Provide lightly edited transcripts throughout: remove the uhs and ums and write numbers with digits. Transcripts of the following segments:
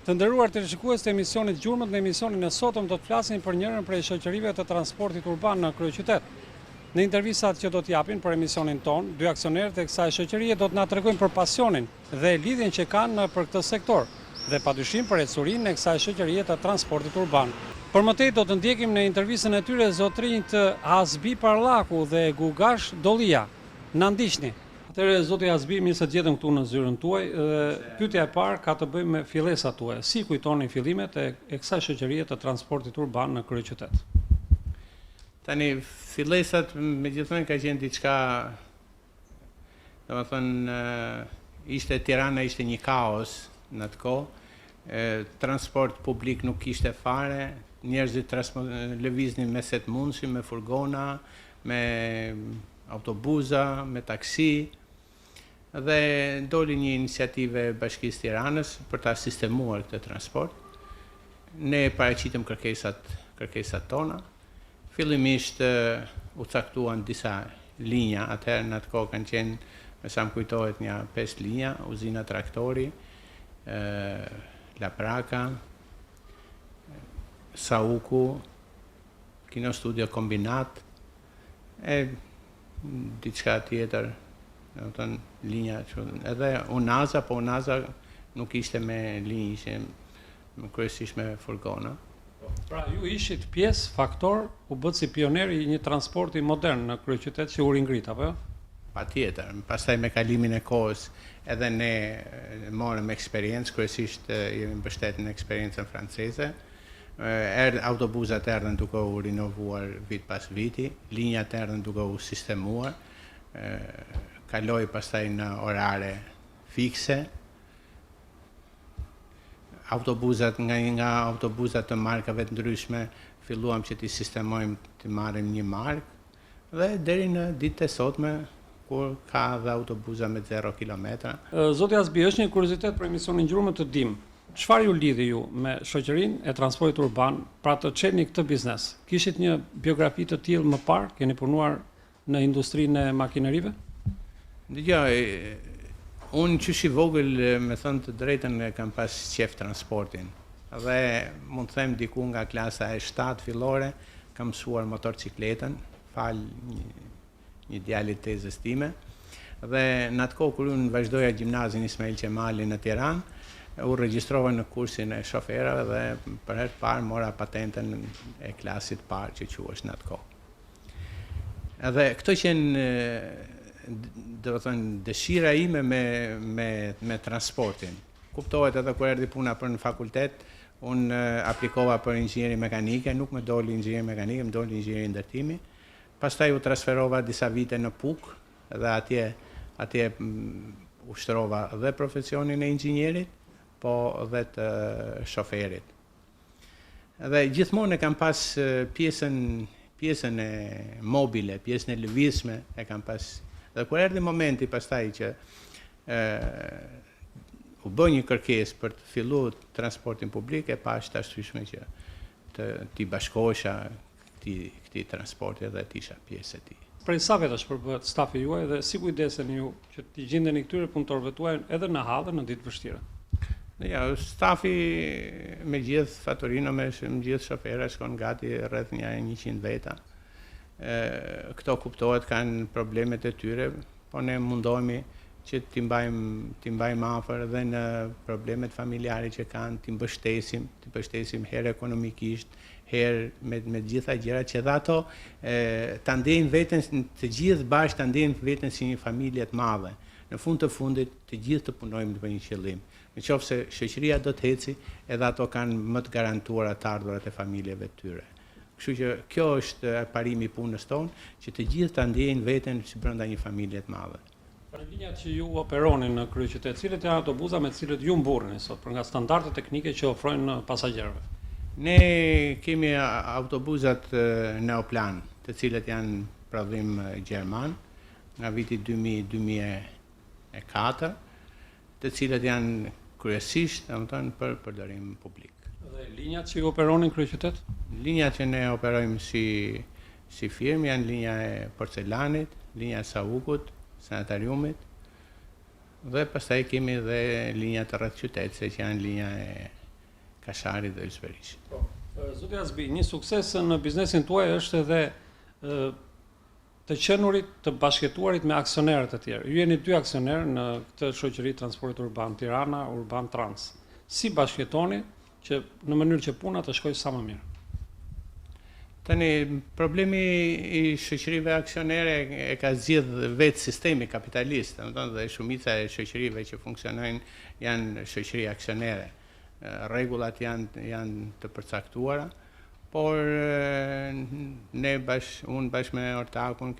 Të nderuar teleshikues të emisionit Gjurmët, në emisionin e sotëm do të flasim për njërin prej shoqërive të transportit urban në kryeqytet. Në intervistat që do t'japin për emisionin ton, dy aksionerët e kësaj shoqërie do të na tregojnë për pasionin dhe lidhjen që kanë për këtë sektor dhe padyshim për ecurinë e kësaj shoqërie të transportit urban. Për më tej do të ndjekim në intervistën e tyre zotrinjt Azbi Parlaku dhe Gugash Dollia. Na ndiqni. Atëherë, zoti Azbi, mirë se gjetëm këtu në zyrën tuaj. Pyetja e parë ka të bëjë me fillesat tuaja. Si kujtoni fillimet e kësaj shoqërie të transportit urban në kryeqytet? Tani, fillesat megjithënë ka qenë diçka, domethënë ishte Tirana ishte një kaos në atë kohë. Transport publik nuk kishte fare, njerëzit lëviznin me set mundshëm, me furgona, me autobuza, me taksi. Dhe doli një iniciativë e Bashkisë Tiranës për ta sistemuar këtë transport. Ne paraqitëm kërkesat tona. Fillimisht u caktuan disa linja, atëherë në atë kohë kanë qenë, me sa më kujtohet, një 5 linja, uzina traktori, La Praka, Sauku, Kino Studio Kombinat, e diçka tjetër. Linja edhe Unaza, po Unaza nuk ishte me linjë, ishte kryesisht me furgona. Pra ju ishit pjesë, faktor, u bët si pioneri i një transporti modern në kryeqytet që u ringrit, apo jo? Patjetër. Pastaj me kalimin e kohës edhe ne morëm eksperiencë, kryesisht jemi mbështetur në eksperiencën franceze. Autobusat erdhën duke u rinovuar vit pas viti, linjat erdhën duke u sistemuar. Kaloi pastaj në orare fikse. Autobusat nga autobusat të markave të ndryshme filluam që t'i sistemojmë, t'i marrim një markë dhe deri në ditët e sotme kur ka dhe autobusa me 0 kilometra. Zoti Azbi, është një kuriozitet për emisionin Gjurmët të dim. Çfarë ju lidhi ju me shoqërinë e transportit urban, pra të çelni këtë biznes? Kishit një biografi të tillë më parë? Keni punuar në industrinë e makinerive? Dgjoj, unë qysh i vogël, me thënë të drejtën, kam pas qef transportin. Dhe mund të them diku nga klasa e 7 fillore, kam mësuar motorcikletën, fal një djalit të tezës time. Dhe në atë kohë kur unë vazhdoja gjimnazin Ismail Qemali në Tiranë, u regjistrova në kursin e shoferave dhe për herë të parë mora patentën e klasit parë që quhesh në atë kohë. Edhe këto qenë dëshira ime me transportin. Kuptohet edhe kur erdhi puna për në fakultet, unë aplikova për inxhinieri mekanike, nuk më doli inxhinieri mekanike, më doli inxhinieri ndërtimi. Pastaj u transferova disa vite në PUK dhe atje ushtrova dhe profesionin e inxhinierit, po dhe të shoferit. Dhe gjithmonë e kam pas pjesën e mobile, pjesën e lëvizshme e kam pas. Dhe kur erdhi momenti pastaj që u bë një kërkesë për të filluar transportin publik, e pash të arsyeshme që t'i bashkohesha këtij transporti dhe t'isha pjesë e tij. Prej sa vetash përbëhet stafi juaj dhe si kujdeseni ju që t'i gjendeni këtyre punëtorëve tuaj edhe në hall dhe në ditë vështira? Ja, stafi me gjithë Fatorino, me gjithë shoferë shkon gati rreth 100 veta. Këto kuptohet kanë problemet e tyre, po ne mundohemi që t'i mbajmë afër edhe në problemet familjare që kanë, t'i mbështesim herë ekonomikisht, herë me gjitha gjërat që dhe ato ta ndjejnë veten, të gjithë bashkë ta ndjejnë veten si një familje të madhe. Në fund të fundit të gjithë të punojmë për një qëllim. Nëse shoqëria do të eci, edhe ato kanë më të garantuara të ardhurat e familjeve të tyre. Kështu që kjo është parimi i punës tonë, që të gjithë ta ndjejnë veten si brenda një familje të madhe. Për linjat që ju operoni në kryeqytet, cilët janë autobuza me të cilët ju mburreni sot, për nga standardet teknike që ofrojnë pasagjerëve? Ne kemi autobuzat Neoplan, të cilët janë prodhim gjerman, nga viti 2000-2004, të cilët janë kryesisht për përdorim publik. Dhe linjat që ju operoni në kryeqytet? Linjat që ne operojmë si firmë janë linja e porcelanit, linja e Saukut, sanitariumit, dhe pastaj kemi dhe linja të rreth qytetit, që janë linja Kashari dhe Ylsberishi. Zoti Azbi, një sukses në biznesin tuaj është edhe të qenurit, të bashkëtuarit me aksionerët e tjerë. Ju jeni 2 aksionerë në këtë shoqëri transportit urban Tirana Urban Trans. Si bashkëtoni që në mënyrë që puna të shkojë sa më mirë? Tani, problemi i shoqërive aksionere e ka zgjidh vetë sistemi kapitalist, dhe shumica e shoqërive që funksionojnë janë shoqëri aksionere. Rregullat janë të përcaktuara, por unë bashkë me ortakun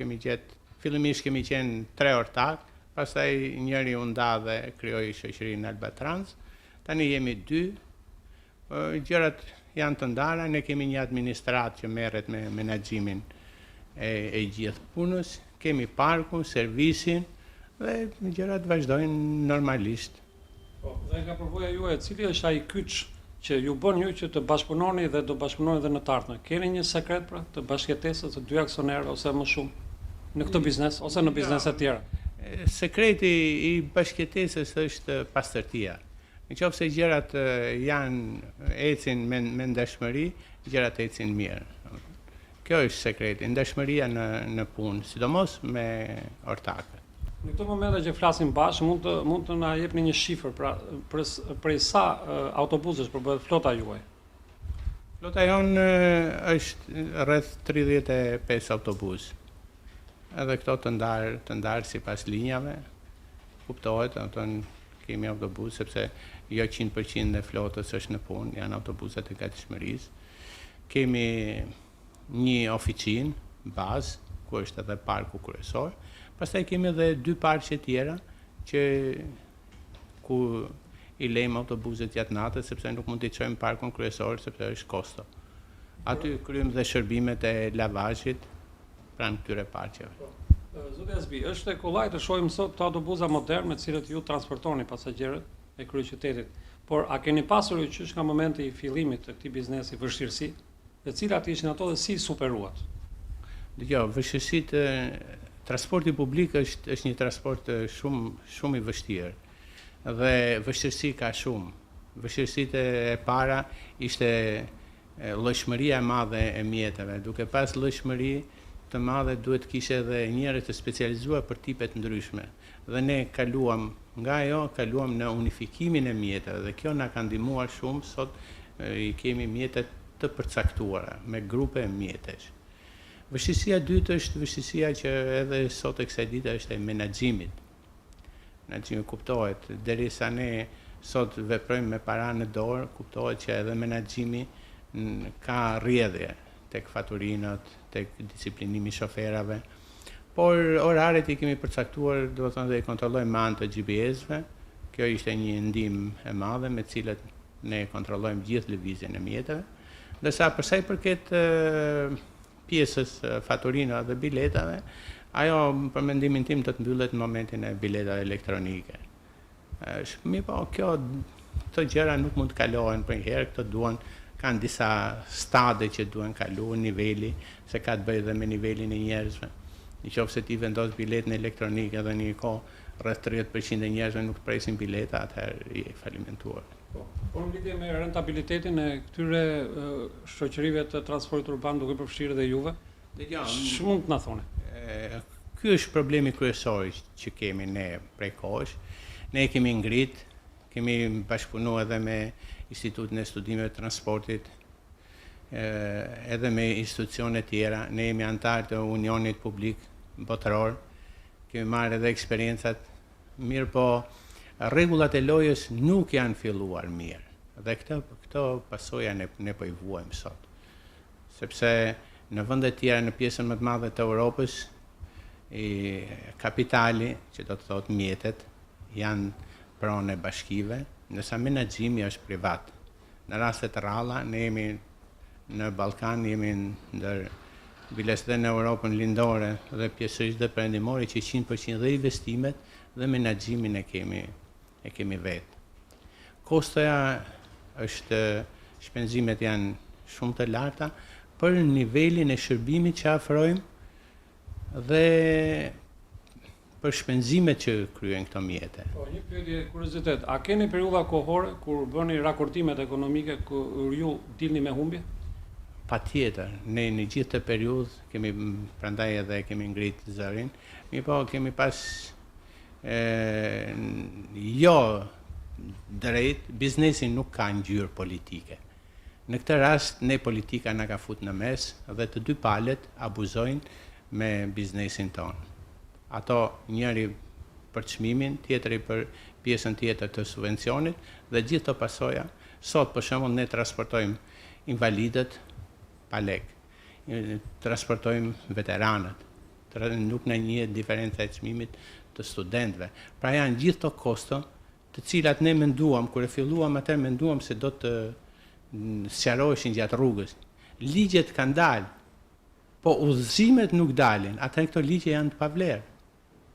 fillimisht kemi qenë 3 ortak, pastaj njëri u nda dhe krijoi shoqërinë Albatrans. Tani jemi 2. Gjërat janë të ndara, ne kemi një administrat që merret me menaxhimin e gjithë punës, kemi parkun, servisin dhe gjërat vazhdojnë normalisht. Dhe nga përvoja juaj, cili është ai kyç që ju bën ju që të bashkëpunoni dhe do bashkëpunoni edhe në të ardhmen? Keni një sekret pra të bashkëtesës të 2 aksionerë ose më shumë në këtë biznes ose në biznese të tjera? Sekreti i bashkëtesës është pastërtia. Nëse gjërat ecin me ndeshmëri, gjërat ecin mirë. Kjo është sekreti, ndeshmëria në punë, sidomos me ortakët. Në këto momente që flasim bashkë, mund të na jepni një shifër prej sa autobusesh përbëhet flota juaj? Flota jonë është rreth 35 autobus. Edhe këto të ndarë sipas linjave. Kuptohet, kemi autobus sepse jo 100% e flotës është në punë, janë autobuset e gatishmërisë. Kemi një oficinë, bazë, ku është edhe parku kryesor. Pastaj kemi edhe 2 parqe tjera ku i lejmë autobuset gjatë natës, sepse nuk mund t'i çojmë parkun kryesor sepse është kosto. Aty kryejmë dhe shërbimet e lavazhit pranë këtyre parqeve. Zoti Azbi, është e kollaj të shohim sot të autobusa modern me të cilët ju transportoni pasagerët e kryeqytetit. Por a keni pasur ju qysh nga momenti i fillimit të këtij biznesi vështirësi, të cilat ishin ato dhe si superuat? Dgjoj, vështirësitë, transporti publik është një transport shumë i vështirë. Dhe vështirësi ka shumë. Vështirësitë e para ishte llojshmëria e madhe e mjeteve. Duke pas llojshmëri të madhe duhet kishe edhe njerëz të specializuar për tipe të ndryshme. Dhe ne kaluam në unifikimin e mjeteve dhe kjo na ka ndihmuar shumë. Sot i kemi mjetet të përcaktuara me grupe mjetesh. Vështirësia e dytë është vështirësia që edhe sot e kësaj dite është e menaxhimit. Menaxhimi kuptohet, derisa ne sot veprojmë me para në dorë, kuptohet që edhe menaxhimi ka rrjedhje tek faturinat, tek disiplinimi i shoferave. Por oraret i kemi përcaktuar, do të thonë dhe i kontrollojmë me anë të GPS-ve. Kjo ishte një ndihmë e madhe me të cilët ne kontrollojmë gjithë lëvizjen e mjeteve. Ndërsa për sa i përket pjesës faturina dhe biletave, ajo për mendimin tim të mbyllet në momentin e biletave elektronike. Këto gjëra nuk mund të kalohen për njëherë, kanë disa stade që duhen kaluar, niveli, se ka të bëjë dhe me nivelin e njerëzve. Nëse ti vendos biletën elektronike dhe një kohë rreth 30% e njerëzve nuk presin bileta, atëherë je falimentuar. Por në lidhje me rentabilitetin e këtyre shoqërive të transportit urban duke përfshirë dhe juve, ç'mund të na thoni? Ky është problemi kryesor që kemi ne prej kohësh. Ne kemi ngrit, kemi bashkëpunuar edhe me Institutin e Studimeve të Transportit, edhe me institucione tjera. Ne jemi antar të Unionit Publik Botëror, kemi marrë edhe eksperiencat, mirë po rregullat e lojës nuk janë filluar mirë. Dhe këto pasoja ne po i vuajmë sot. Sepse në vende të tjera në pjesën më të madhe të Europës, kapitali, që do të thotë mjetet, janë pronë e bashkive, ndërsa menaxhimi është privat. Në raste të rralla, ne jemi në Ballkan, jemi ndër biles dhe në Europën lindore dhe pjesërisht dhe perëndimore që 100% dhe investimet dhe menaxhimin e kemi vetë. Kostoja është, shpenzimet janë shumë të larta për nivelin e shërbimit që afrojmë dhe për shpenzimet që kryen këto mjete. Po, një pyetje kuriozitet, a keni periudha kohore kur bëni rakortimet ekonomike kur ju dilni me humbje? Patjetër, ne në gjithë të periudhë kemi prandaj edhe kemi ngrit zërin, po kemi pas jo drejt, biznesi nuk ka ngjyrë politike. Në këtë rast, ne politika na ka fut në mes dhe të dy palët abuzojnë me biznesin tonë. Ato njëri për çmimin, tjetëri për pjesën tjetër të subvencionit dhe gjithë të pasoja. Sot, për shembull, ne transportojmë invalidët pa lek, transportojmë veteranët, nuk në një diferenca e çmimit të studentëve. Pra janë gjithë të kosto të cilat ne menduam, kur e filluam atëherë menduam se do të sqaroheshin gjatë rrugës. Ligjet kanë dalë, po udhëzimet nuk dalin, atëherë këto ligje janë të pavlerë.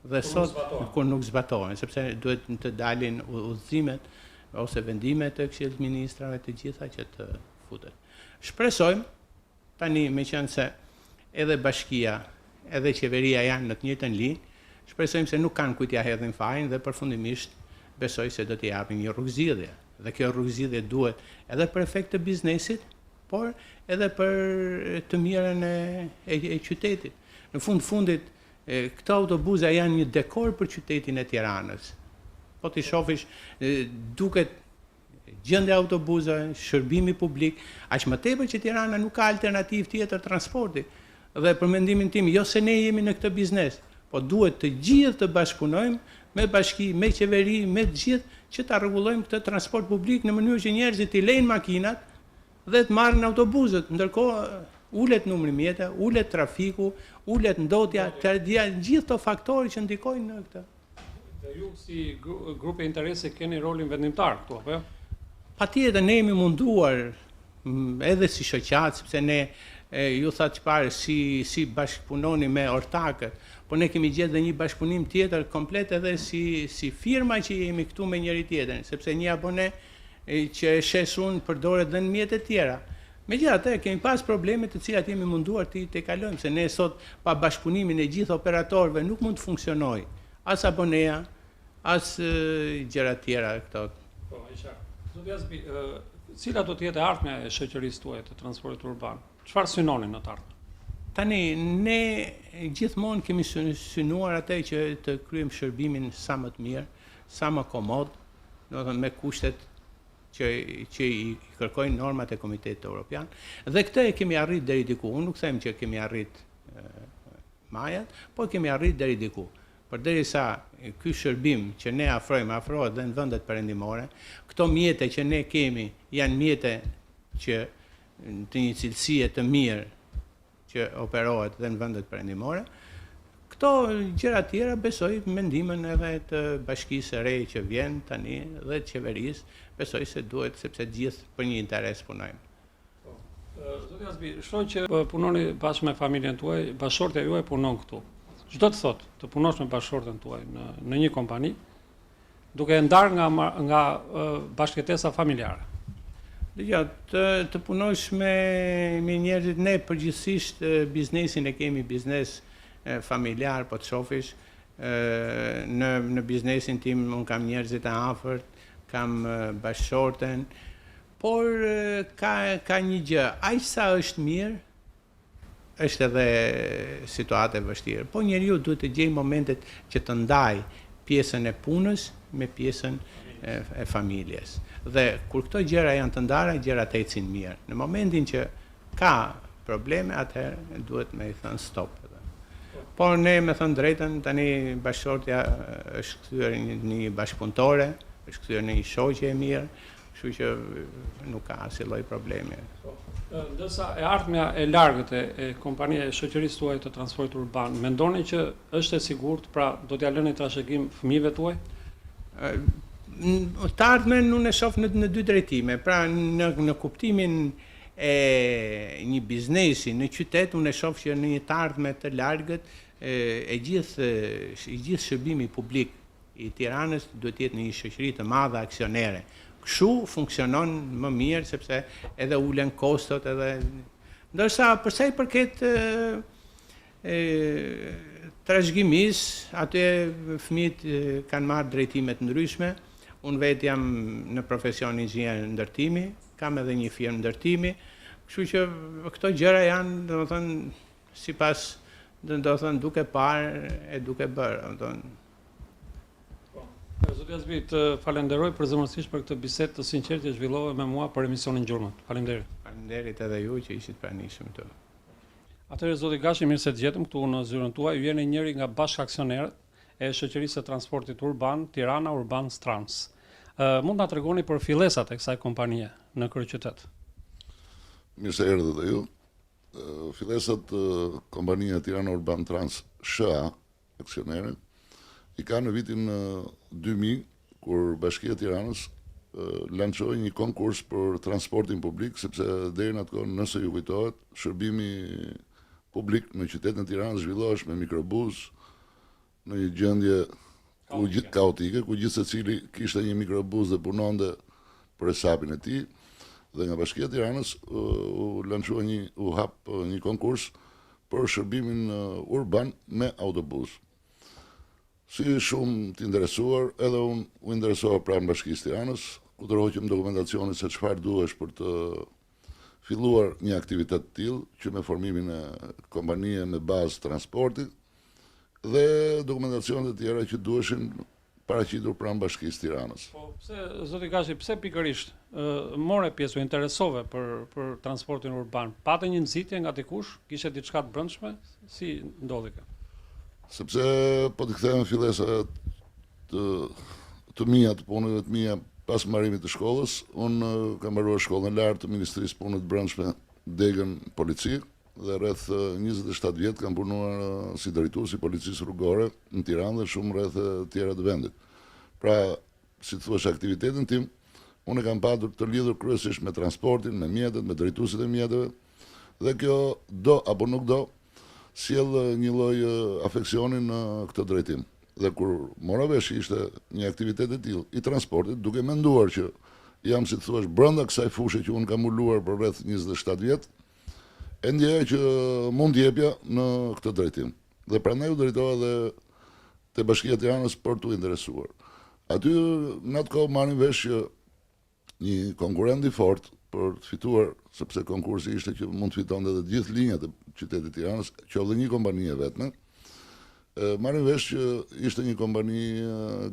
Dhe sot kur nuk zbatohen, sepse duhet të dalin udhëzimet ose vendimet të Këshillit të Ministrave të gjitha që të futet. Shpresojmë tani, meqense edhe bashkia, edhe qeveria janë në të njëjtën linjë, shpresojmë se nuk kanë kujt ja hedhin fajin dhe përfundimisht besoj se do t'i japin një rrugëzidhje. Dhe kjo rrugëzidhje duhet edhe për efekt të biznesit, por edhe për të mirën e qytetit. Në fundit, këto autobuza janë një dekor për qytetin e Tiranës. Po t'i shofish, duket gjendja e autobuzave, shërbimi publik, aq më tepër që Tirana nuk ka alternativë tjetër transporti. Dhe për mendimin tim, jo se ne jemi në këtë biznes, po duhet të gjithë të bashkëpunojmë me bashki, me qeveri, me të gjithë, që ta rregullojmë këtë transport publik në mënyrë që njerëzit i lejnë makinat dhe të marrin autobuzët. Ndërkohë ulet numri mjete, ulet trafiku, ulet ndotja, gjithë të faktorë që ndikojnë në këtë. Dhe ju si grupe interese keni rolin vendimtar këtu, apo jo? Patjetër ne jemi munduar edhe si shoqat, sepse ne ju thatë çfarë si bashkëpunoni me ortakët, po ne kemi gjetë dhe një bashkëpunim tjetër komplet edhe si firma që jemi këtu me njëri tjetrin, sepse një abone që e shes unë përdoret dhe në mjetet tjera. Megjithatë, kemi pas probleme të cilat jemi munduar të kalojmë, se ne sot pa bashkëpunimin e gjithë operatorëve nuk mund të funksionojë as aboneja, as gjëra tjera këto. Po, e qartë. Zoti Jasbi, cila do të jetë ardhmja e shoqërisë tuaj të transportit urban? Çfarë synoni në të ardhmen? Tani, ne gjithmonë kemi synuar atë që të kryejmë shërbimin sa më të mirë, sa më komod, me kushtet që i kërkojnë normat e Komitetit Evropian. Dhe këtë e kemi arrit deri diku. Unë nuk them që kemi arrit majat, po kemi arrit deri diku. Përderisa ky shërbim që ne afrohet dhe në vendet perëndimore, këto mjete që ne kemi janë mjete që të një cilësie të mirë që operohet dhe në vendet perëndimore. Këto gjëra tjera besoj mendimin edhe të bashkisë së re që vjen tani dhe të qeverisë, besoj se duhet sepse gjithë për një interes punojmë. Zoti Jasbi, shoh që punoni bashkë me familjen tuaj, bashkëshortja juaj punon këtu. Çdo të thotë të punosh me bashkëshortën tuaj në një kompani, duke ndarë nga bashkëtesa familjare. Ja, të punosh me njerëzit, ne përgjithsisht biznesin e kemi biznes familjar, po të shofish, në biznesin tim unë kam njerëzit e afërt, kam bashkëshorten, por ka një gjë, aq sa është mirë, është edhe situatë e vështirë. Po njeriu duhet të gjejë momentet që të ndaj pjesën e punës me pjesën e familjes. Dhe kur këto gjëra janë të ndara, gjërat ecin mirë. Në momentin që ka probleme, atëherë duhet me i thënë stop. Por ne, me thënë drejtën, tani bashkëshortja është kthyer një bashkëpunëtore, është kthyer në një shoqe e mirë, kështu që nuk ka asnjë lloj problemi. Ndërsa e ardhmja e largët e kompania e shoqërisë tuaj të transportit urban, mendoni që është e sigurt, pra do t'ja lëni trashëgim fëmijëve tuaj? Të ardhmen unë e shoh në dy drejtime. Pra në kuptimin e një biznesi në qytet, unë e shoh që në një të ardhme të largët i gjithë shërbimi publik i Tiranës duhet të jetë në një shoqëri të madhe aksionere. Kështu funksionon më mirë sepse edhe ulen kostot edhe ndërsa për sa i përket trashëgimis, aty fëmijët kanë marrë drejtime të ndryshme. Unë vetë jam në profesion inxhinier ndërtimi, kam edhe një firmë ndërtimi, kështu që këto gjëra janë, domethënë, sipas, domethënë, duke parë e duke bërë, domethënë. Zoti Azbi, të falenderoj përzemërsisht për këtë bisedë të sinqertë që zhvillove me mua për emisionin Gjurmët. Faleminderit. Faleminderit edhe ju që ishit pranishëm këtu. Atëherë zoti Gashi, mirë se të gjetëm këtu në zyrën tuaj. Ju jeni njëri nga bashkaksionerët e shoqërisë së transportit urban Tirana Urban Trans. Mund ta tregoni për fillesat e kësaj kompanie në kryeqytet? Mirë se erdhët dhe ju. Fillesat kompania Tirana Urban Trans SHA, aksionere, i ka në vitin 2000, kur Bashkia e Tiranës lançoi një konkurs për transportin publik, sepse deri në atë kohë, nëse ju kujtohet, shërbimi publik në qytetin e Tiranës zhvillohesh me mikrobus në një gjendje kaotike, ku gjithë secili kishte një mikrobus dhe punonte për hesabin e tij, dhe nga Bashkia e Tiranës u hap një konkurs për shërbimin urban me autobus. Si shumë të interesuar, edhe unë u interesova pranë Bashkisë Tiranës, ku të roqëm dokumentacionin se çfarë duhesh për të filluar një aktivitet të tillë, që me formimin e kompanie me bazë transporti, dhe dokumentacionet e tjera që duheshin paraqitur pranë Bashkisë Tiranës. Po, zoti Gashi, pse pikërisht more pjesë, u interesove për transportin urban? Pate një nxitje nga dikush? Kishte diçka të brendshme? Si ndodhi kjo? Sepse po të kthehen fillesa të mia, të punëve të mia pas marrimit të shkollës, unë kam mbaruar shkollën e lartë të Ministrisë Punëve të Brendshme, degën polici, dhe rreth 27 vjet kam punuar si drejtues i policisë rrugore në Tiranë dhe shumë rreth tjera të vendit. Pra, si të thuash, aktivitetin tim, unë e kam patur të lidhur kryesisht me transportin, me mjetet, me drejtuesit e mjeteve, dhe kjo do apo nuk do sjell një lloj afeksioni në këtë drejtim. Dhe kur mora vesh, ishte një aktivitet e tillë i transportit, duke menduar që jam, si të thuash, brenda kësaj fushe që unë kam uluar për rreth 27 vjet, e ndjeja që mund t'jepja në këtë drejtim. Dhe prandaj u drejtova dhe te Bashkia e Tiranës për t'u interesuar. Aty në atë kohë marrin vesh që një konkurrent i fortë për të fituar, sepse konkursi ishte që mund të fitonte edhe të gjithë linjat e qytetit të Tiranës, qoftë një kompani e vetme. Marrin vesh që ishte një kompani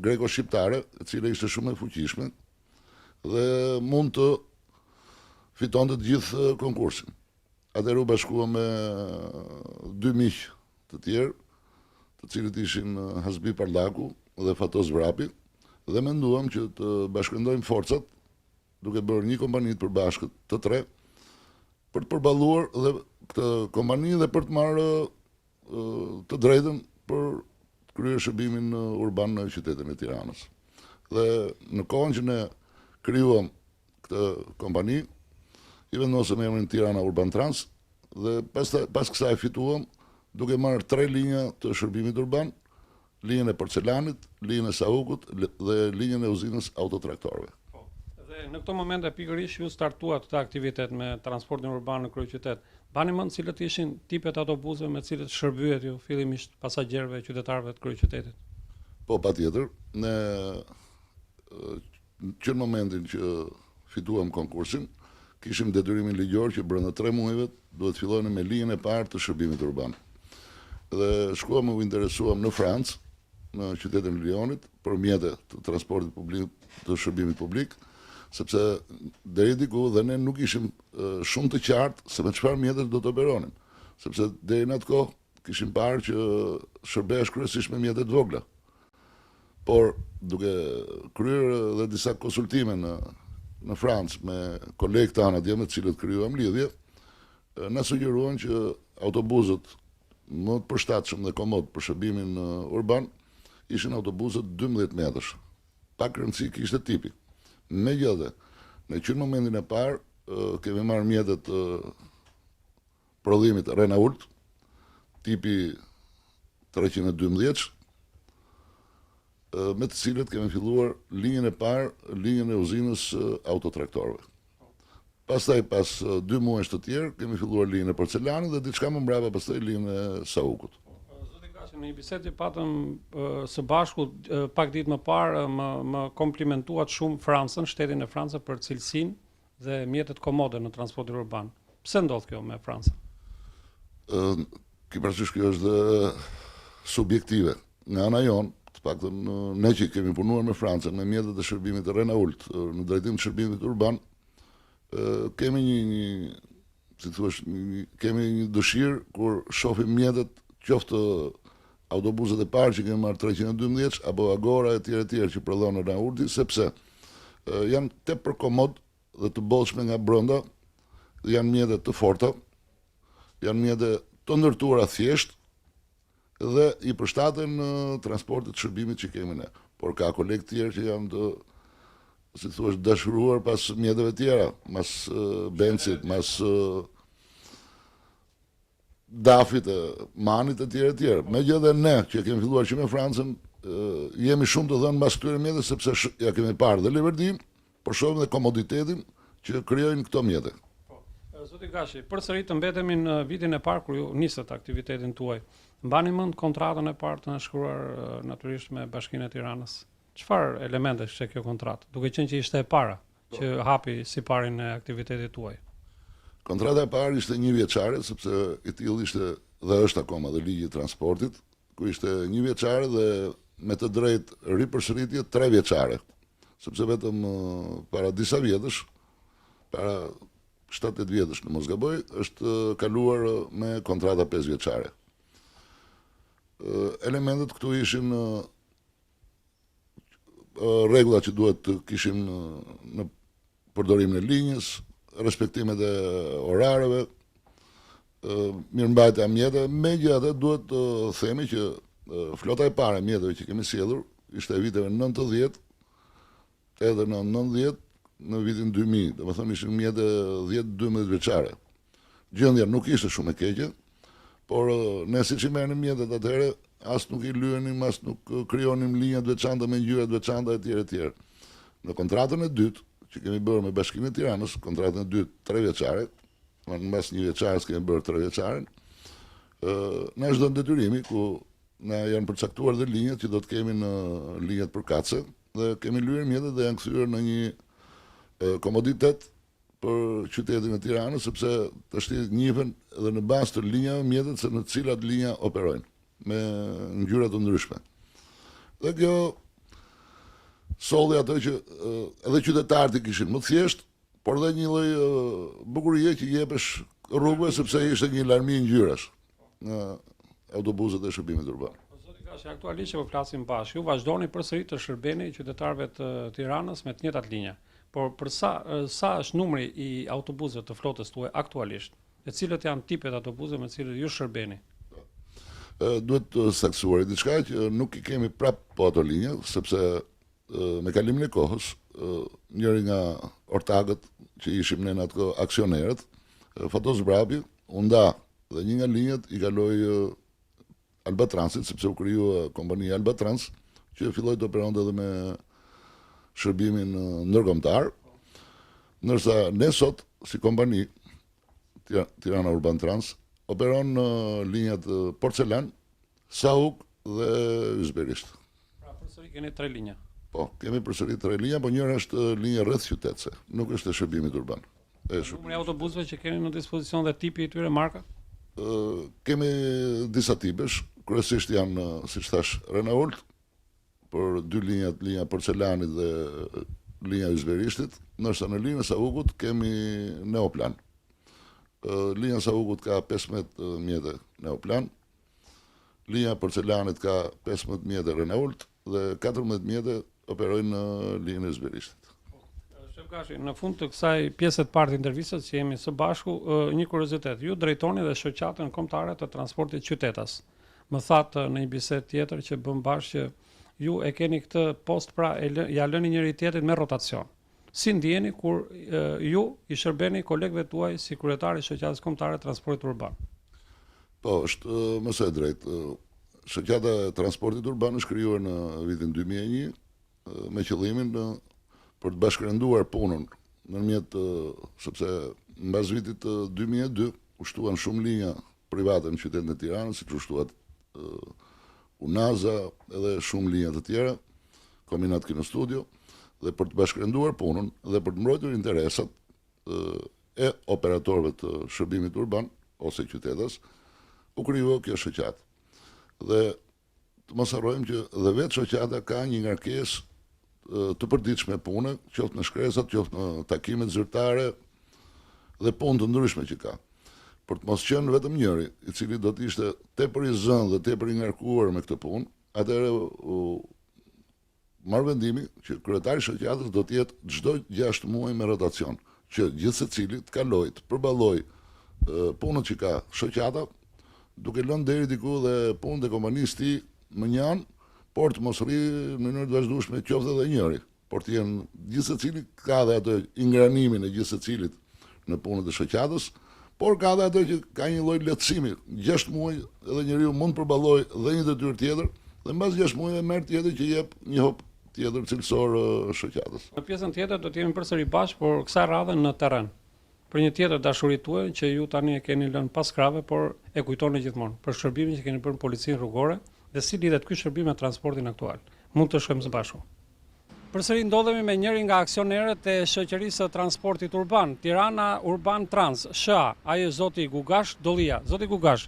greko-shqiptare, e cila ishte shumë e fuqishme dhe mund të fitonte të gjithë konkursin. Atëherë u bashkua me dy miq të tjerë, të cilët ishin Hasbi Parlaku dhe Fatos Vrapi, dhe menduam që të bashkëndojmë forcat, duke bërë një kompani të përbashkët të tre, për të përballuar dhe këtë kompani dhe për të marrë të drejtën për të kryer shërbimin urban në qytetin e Tiranës. Dhe në kohën që ne krijuam këtë kompani, i vendosëm emrin Tirana Urban Trans, dhe pas kësaj fituam duke marrë 3 linja të shërbimit urban, linjën e porcelanit, linjën e saukut dhe linjën e uzinës autotraktorëve. Në këto momente pikërisht ju startuat këtë aktivitet me transportin urban në kryeqytet. Bani mend cilët ishin tipet autobuseve me cilët shërbyhet ju fillimisht pasagjerëve, qytetarëve të kryeqytetit? Po, patjetër, ne që në momentin që fituam konkursin, kishim detyrimin ligjor që brenda 3 muajve duhet fillonin me linjën e parë të shërbimit urban. Dhe shkuam u interesuam në Francë, në qytetin e Lyonit, për mjete të transportit publik, të shërbimit publik, sepse deri diku dhe ne nuk ishim shumë të qartë se me çfarë mjetet do të operonin, sepse deri në atë kohë kishim parë që shërbehesh kryesisht me mjete të vogla. Por duke kryer edhe disa konsultime në Francë me kolegë tanë atje me të cilët krijuam lidhje, na sugjeruan që autobusët më të përshtatshëm dhe komod për shërbimin urban ishin autobusët 12 metësh. Pak rëndësi kishte tipi. Megjithatë, në qenë momentin e parë kemi marrë mjetet prodhimit Renault, tipi 312, me të cilët kemi filluar linjën e parë, linjën e uzinës autotraktorëve. Pastaj pas 2 muajsh të tjerë kemi filluar linjën e porcelanit dhe diçka më mbrapa pastaj linjën e saukut. Zoti Gashi, në një bisedë që patëm së bashku pak ditë më parë më komplimentuat shumë Francën, shtetin e Francës për cilësinë dhe mjetet komode në transportin urban. Pse ndodh kjo me Francën? Ki parasysh kjo është dhe subjektive. Nga ana jonë, të paktën ne që kemi punuar me Francën, me mjetet e shërbimit të Renault, në drejtim të shërbimit urban, kemi kemi një dëshirë kur shohim mjetet, qoftë autobuset e parë që kemi marrë 312 apo Agora e tjerë që prodhon në Renaulti, sepse janë tepër komod dhe të bollshme nga brenda, janë mjete të forta, janë mjete të ndërtuara thjesht dhe i përshtaten transportit të shërbimit që kemi ne. Por ka kolegë tjerë që janë të, si thua, dashuruar pas mjeteve tjera, mas Bencit, mas Dafit, Manit e tjerë. Megjithatë ne që kemi filluar që me Francën, jemi shumë të dhënë mbas këtyre mjeteve sepse ja kemi parë dhe leverdin, por shohim dhe komoditetin që krijojnë këto mjete. Zoti Gashi, përsëri të mbetemi në vitin e parë kur ju nisët aktivitetin tuaj. Mbani mend kontratën e parë të nënshkruar natyrisht me Bashkinë e Tiranës. Çfarë elemente kishte kjo kontratë, duke qenë që ishte e para që hapi siparin e aktivitetit tuaj? Kontrata e parë ishte 1 vjeçare, sepse i tillë ishte dhe është akoma dhe ligji i transportit, ku ishte 1 vjeçare dhe me të drejtë ripërsëritje 3 vjeçare, sepse vetëm para disa vjetësh, para 7-8 vjetësh në mos gaboj, është kaluar me kontrata 5 vjeçare. Elementet këtu ishin rregullat që duhet të kishim në përdorimin e linjës, respektimet e orareve, mirëmbajtja e mjeteve. Megjithatë duhet të themi që flota e parë e mjeteve që kemi sjellur ishte e viteve 90, edhe në 90 në vitin 2000, dhe më thënë ishin mjete 10-12 vjeçare. Gjendja nuk ishte shumë e keqe, por ne si që merrnim mjetet atëherë, as nuk i lyenim, as nuk krijonim linja të veçanta me ngjyra të veçanta e tjerë. Në kontratën e dytë, që kemi bërë me Bashkinë e Tiranës, kontratën e dytë 3 vjeçare, në mbas 1 vjeçare kemi bërë 3 vjeçaren, na është dhënë detyrimi ku na janë përcaktuar dhe linjat që do të kemi në linjat përkatëse, dhe kemi lyer mjetet dhe janë kthyer në një komoditet për qytetin e Tiranës, sepse tash njihen edhe në bazë të linjave mjetet se në cilat linja operojnë me ngjyra të ndryshme. Dhe kjo solli ato që edhe qytetarët i kishin më thjesht, por dhe një lloj bukurie që jepesh rrugëve sepse ishte një larmi ngjyrash në autobuset e shërbimit urban. Zoti Gashi, aktualisht që po flasim bashkë, ju vazhdoni përsëri të shërbeni qytetarëve të Tiranës me të njëjtat linja. Por për sa është numri i autobusëve të flotës tuaj aktualisht, e cilët janë tipet autobusëve me cilët ju shërbeni? Duhet të saktuar diçka që nuk i kemi prap po ato linja, sepse me kalimin e kohës, njëri nga ortakët që ishim ne në ato aksionerët, Fatos Brapi, u nda dhe një nga linjat i kaloi Albatransit, sepse u krijua kompania Albatrans, që filloi të operonte edhe me shërbimin ndërkombëtar, ndërsa ne sot, si kompani, Tirana Urban Trans, operon në linjat Porcelan, Sauk dhe Ysberisht. Pra përsëri keni 3 linja. Po, kemi përsëri 3 linja, por njëra është linja rreth qytetse, nuk është e shërbimit urban. Numri i autobusëve që keni në dispozicion dhe tipi i tyre, marka? Kemi disa tipesh, kryesisht janë, siç thash, Renault, për 2 linjat, linja Porcelanit dhe linja Ysberishtit, ndërsa në linjën e Saukut kemi Neoplan. Linja Saukut ka 15 mjete Neoplan, linja Porcelanit ka 15 mjete Renault dhe 14 mjete operojnë në linjën e Ysberishtit. Shef Gashi, në fund të kësaj pjese të parë të intervistës që jemi së bashku, një kuriozitet. Ju drejtoni dhe shoqatën kombëtare të transportit qytetas. Më thatë në një bisedë tjetër që bëm bashkë që ju e keni këtë post, pra ja lëni njëri tjetrit me rotacion. Si ndjeni kur ju i shërbeni kolegëve tuaj si kryetari i shoqatës kombëtare të transportit urban? Po, është më së drejtë. Shoqata e transportit urban është krijuar në vitin 2001 me qëllimin për të bashkërenduar punën nërmjet sepse mbas vitit 2002 u shtuan shumë linja private në qytetin e Tiranës, siç u shtuat UNAZA edhe shumë linja të tjera, Kombinat Kino Studio, dhe për të bashkërenduar punën dhe për të mbrojtur interesat e operatorëve të shërbimit urban ose qytetas, u krijua kjo shoqatë. Dhe të mos harrojmë që dhe vetë shoqata ka një ngarkesë të përditshme pune, qoftë në shkresat, qoftë në takimet zyrtare dhe punë të ndryshme që ka. Për të mos qenë vetëm njëri, i cili do të ishte tepër i zënë dhe tepër i ngarkuar me këtë punë, atëherë marrë vendimi që kryetari i shoqatës do të jetë çdo 6 muaj me rotacion, që gjithë secili të kalojë, të përballojë punën që ka shoqata, duke lënë deri diku dhe punën e kompanisë tij më një anë, por të mos rri në mënyrë të vazhdueshme qoftë edhe njëri, por të jenë gjithë secili ka dhe atë ingranimin e gjithë secilit në punën e shoqatës, por ka dhe atë që ka një lloj lehtësimi. 6 muaj edhe njeriu mund të përballojë dhe një detyrë tjetër, dhe mbas 6 muajve merr tjetër që jep një hop tjetër cilësor shoqatës. Në pjesën tjetër do të jemi përsëri bashkë, por kësaj radhe në terren. Për një tjetër dashuri tuaj që ju tani e keni lënë pas krave, por e kujtoni gjithmonë për shërbimin që keni bërë në policinë rrugore dhe si lidhet ky shërbim me transportin aktual. Mund të shkojmë së bashku. Përsëri ndodhemi me njërin nga aksionerët e shoqërisë së transportit urban, Tirana Urban Trans, SHA, ai është zoti Gugash Dollia. Zoti Gugash,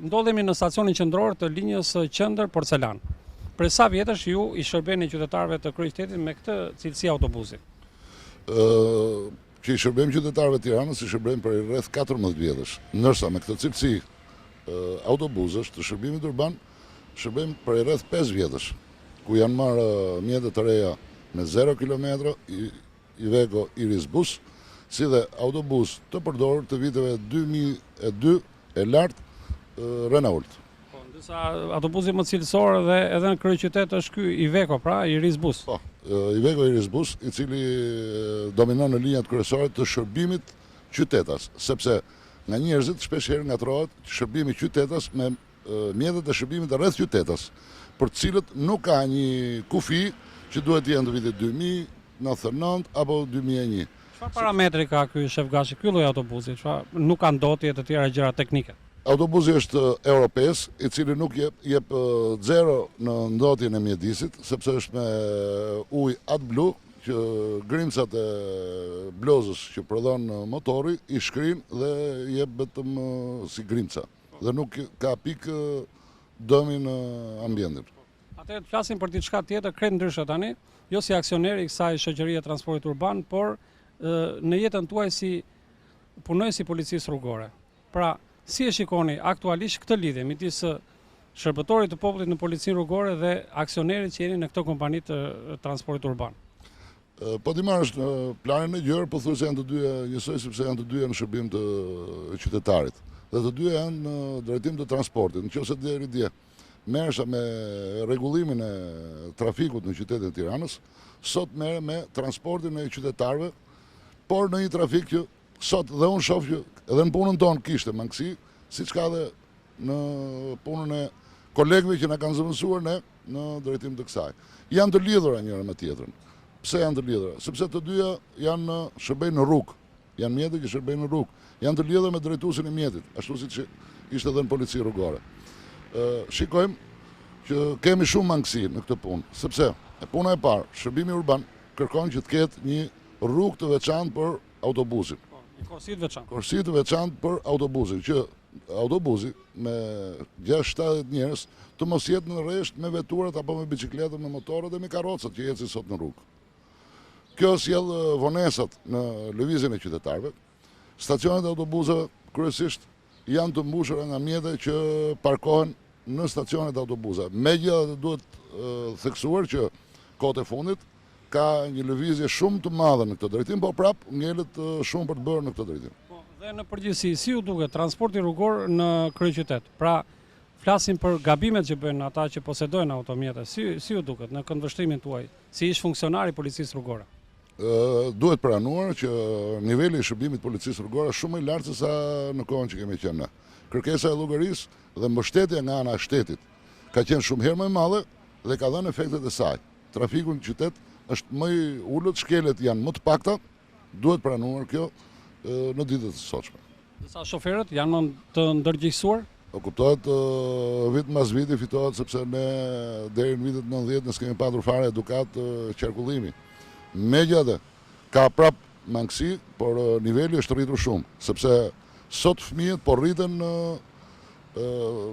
ndodhemi në stacionin qendror të linjës Qendër Porcelan. Për sa vjetësh ju i shërbeni qytetarëve të kryeqytetit me këtë cilësi autobusi? Që i shërbejmë qytetarëve të Tiranës, i shërbejmë për rreth 14 vjetësh. Ndërsa me këtë cilësi autobusësh të shërbimit urban, shërbejmë për rreth 5 vjetësh, ku janë marrë mjetet të reja me 0 km, Iveco Iris Bus, si dhe autobus të përdorur të viteve 2002 e lartë Renault. Ndërsa autobusi më cilësor dhe edhe në kryeqytet është ky Iveco, pra Iris Bus. Po, Iveco Iris Bus, i cili dominon në linjat kryesore të shërbimit qytetas, sepse nga njerëzit shpeshherë ngatrohet shërbimi qytetas me mjetet e shërbimit rreth qytetas, për të cilët nuk ka një kufi që duhet të jenë të vitit 2000, 99 apo 2001. Çfarë parametri ka ky shef Gashi, ky lloj autobusi? Çfarë nuk ka ndotje të tjera gjëra teknike? Autobusi është Euro 5, i cili nuk jep 0 në ndotjen e mjedisit, sepse është me ujë AdBlue, që grimcat e blozës që prodhon motori i shkrin dhe jep vetëm si grimca. Dhe nuk ka pikë dëmi në ambientin. Atëherë të flasim për diçka tjetër, krejt ndryshe tani, jo si aksioneri i kësaj shoqërie transportit urban, por në jetën tuaj si punojës i policisë rrugore. Pra, si e shikoni aktualisht këtë lidhje midis shërbëtorit të popullit në policinë rrugore dhe aksionerit që jeni në këtë kompani të transportit urban? Po ti marrësh në planin e gjerë, po thuaj se janë të dyja njësoj, sepse janë të dyja në shërbim të qytetarit. Dhe të dyja janë në drejtim të transportit. Nëse deri dje merresha me rregullimin e trafikut në qytetin e Tiranës, sot merre me transportin e qytetarëve, por në një trafik që sot dhe unë shoh që edhe në punën tonë kishte mangësi, siç ka edhe në punën e kolegëve që na kanë zëvendësuar ne në drejtim të kësaj. Janë të lidhura njëra me tjetrën. Pse janë të lidhura? Sepse të dyja janë shërbejnë në rrugë. Janë mjete që shërbejnë në rrugë. Janë të lidhura me drejtuesin e mjetit, ashtu siç ishte edhe në polici rrugore. Shikojmë që kemi shumë mangësi në këtë punë, sepse puna e parë, shërbimi urban kërkon që të ketë një rrugë të veçantë për autobusin. Një korsi të veçantë. Korsi të veçantë për autobusin, që autobusi me 6-7 njerëz të mos jetë në rresht me veturat apo me bicikletët, me motorët dhe me karrocat që ecin sot në rrugë. Kjo sjell vonesat në lëvizjen e qytetarëve. Stacionet e autobuseve kryesisht janë të mbushura nga mjete që parkohen në stacionet e autobuseve. Megjithatë duhet theksuar që kohët e fundit ka një lëvizje shumë të madhe në këtë drejtim, po prap ngelet shumë për të bërë në këtë drejtim. Dhe në përgjithësi, si ju duket transporti rrugor në kryeqytet? Pra, flasim për gabimet që bëjnë ata që posedojnë automjete. Si ju duket në këndvështrimin tuaj, si ish funksionari i policisë rrugore? Duhet pranuar që niveli i shërbimit policisë rrugore është shumë i lartë se sa në kohën që kemi qenë ne. Kërkesa e llogarisë dhe mbështetja nga ana e shtetit ka qenë shumë herë më e madhe dhe ka dhënë efektet e saj. Trafiku në qytet është më i ulët, shkelet janë më të pakta, Duhet pranuar kjo në ditët e sotshme. Disa shoferët janë të ndërgjegjësuar. Po kuptohet vit mbas viti fitohet sepse ne deri në vitet 90 ne s'kemi patur fare edukat qarkullimi. Megjithatë ka prap mangësi, por niveli është rritur shumë, sepse sot fëmijët po rriten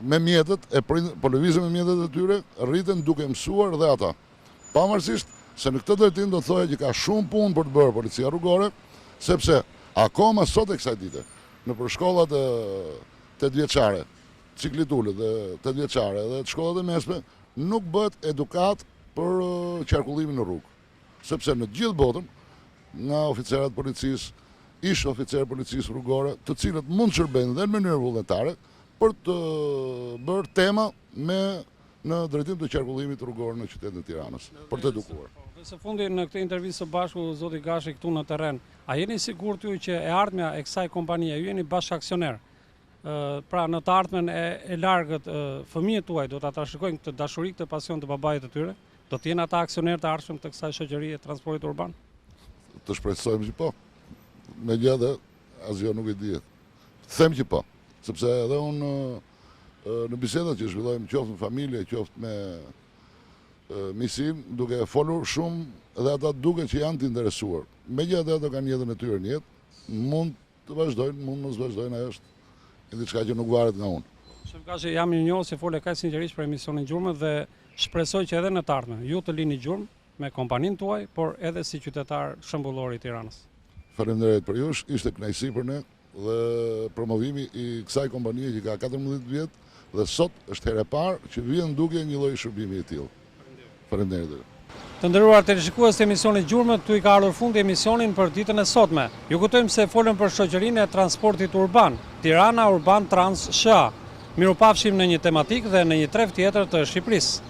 me mjetet, po lëvizën me mjetet e tyre, rriten duke mësuar dhe ata. Pavarësisht se në këtë drejtim do të thoya që ka shumë punë për të bërë policia rrugore, sepse akoma sot e kësaj dite, në për shkollat 8-vjeçare, ciklitulet dhe 8-vjeçare dhe shkollat e mesme, nuk bëhet edukat për qarkullimin në rrugë. Sepse në gjithë botën, nga oficerat policisë, ish oficerë policisë rrugore, të cilët mund të shërbejnë dhe në mënyrë vullnetare për të bërë tema në drejtim të qarkullimit rrugor në qytetin e Tiranës, për të edukuar. Dhe së fundi në këtë intervistë së bashku, zoti Gashi, këtu në terren, a jeni sigurt ju që e ardhmja e kësaj kompanie, ju jeni bashkë aksioner? Pra në të ardhmen e largët fëmijët tuaj do ta trashëgojnë këtë dashuri, këtë pasion të babait të tyre? Do të jenë ata aksioner të ardhshëm të kësaj shoqërie e transportit urban? Të shpresojmë që po. Megjithatë, asgjë nuk e dihet. Them që po, sepse edhe unë në bisedat që zhvillojmë qoftë në familje, qoftë me misim, duke folur shumë dhe ata duke që janë të interesuar. Megjithatë ato kanë jetën e tyre në jetë, mund të vazhdojnë, mund mos vazhdojnë, ajo është diçka që nuk varet nga unë. Shef Gashi, jam i njohur se fole kaq sinqerisht për emisionin Gjurmë dhe shpresoj që edhe në të ardhmen ju të lini gjurmë me kompaninë tuaj, por edhe si qytetar shembullor i Tiranës. Faleminderit për ju, ishte kënaqësi për ne dhe promovimi i kësaj kompanie që ka 14 vjet dhe sot është herë e parë që vjen duke një lloj shërbimi i tillë. Faleminderit. Të nderuar televizionistë të emisionit Gjurmë, tu i ka ardhur fundi emisionin për ditën e sotme. Ju kujtojmë se folëm për shoqërinë e transportit urban, Tirana Urban Trans SHA. Mirupafshim në një tematik dhe në një treg tjetër të Shqipërisë.